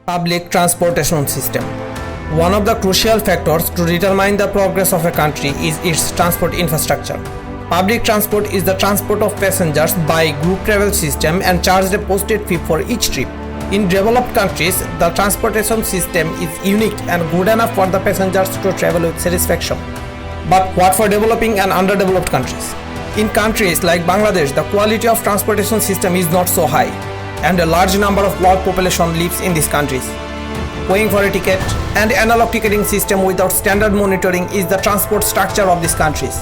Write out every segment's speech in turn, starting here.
Public transportation system. One of the crucial factors to determine the progress of a country is its transport infrastructure. Public transport is the transport of passengers by group travel system and charged a posted fee for each trip. In developed countries, the transportation system is unique and good enough for the passengers to travel with satisfaction. But what for developing and underdeveloped countries? In countries like Bangladesh, the quality of transportation system is not so high, and a large number of world population lives in these countries. Paying for a ticket and analog ticketing system without standard monitoring is the transport structure of these countries.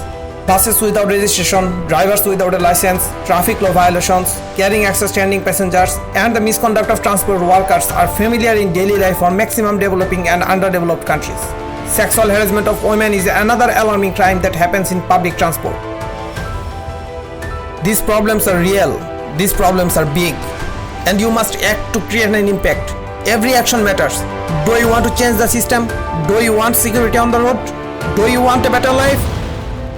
Buses without registration, drivers without a license, traffic law violations, carrying excess standing passengers, and the misconduct of transport workers are familiar in daily life for maximum developing and underdeveloped countries. Sexual harassment of women is another alarming crime that happens in public transport. These problems are real, these problems are big, and you must act to create an impact. Every action matters. Do you want to change the system? Do you want security on the road? Do you want a better life?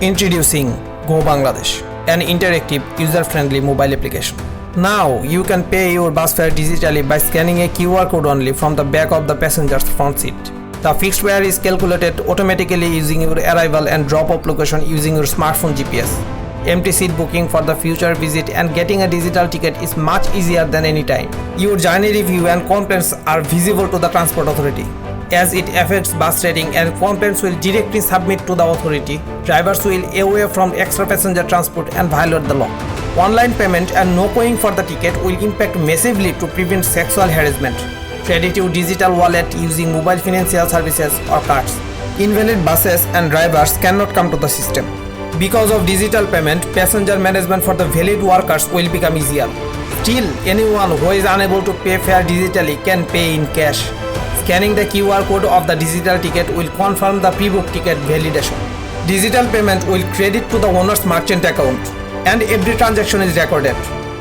Introducing Go Bangladesh, an interactive, user-friendly mobile application. Now you can pay your bus fare digitally by scanning a QR code only from the back of the passenger's front seat. The fixed fare is calculated automatically using your arrival and drop-off location using your smartphone GPS. Empty seat booking for the future visit and getting a digital ticket is much easier than any time. Your journey review and complaints are visible to the transport authority. As it affects bus rating and complaints will directly submit to the authority, drivers will away from extra passenger transport and violate the law. Online payment and no paying for the ticket will impact massively to prevent sexual harassment. Credit your digital wallet using mobile financial services or cards. Invalid buses and drivers cannot come to the system. Because of digital payment, passenger management for the valid workers will become easier. Still, anyone who is unable to pay fare digitally can pay in cash. Scanning the QR code of the digital ticket will confirm the pre-booked ticket validation. Digital payment will credit to the owner's merchant account, and every transaction is recorded.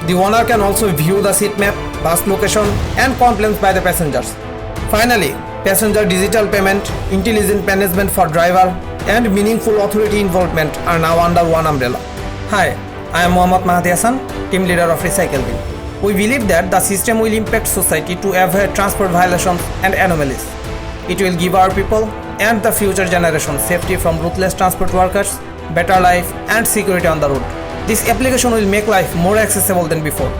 The owner can also view the seat map, bus location, and complaints by the passengers. Finally, passenger digital payment, intelligent management for driver, and meaningful authority involvement are now under one umbrella. Hi, I am Mohammad Mahdi Hassan, team leader of Recycle Bill. We believe that the system will impact society to avoid transport violations and anomalies. It will give our people and the future generations safety from ruthless transport workers, better life, and security on the road. This application will make life more accessible than before.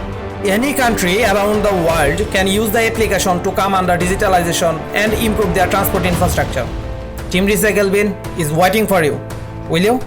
Any country around the world can use the application to come under digitalization and improve their transport infrastructure. Team Recycle Bin is waiting for you. Will you?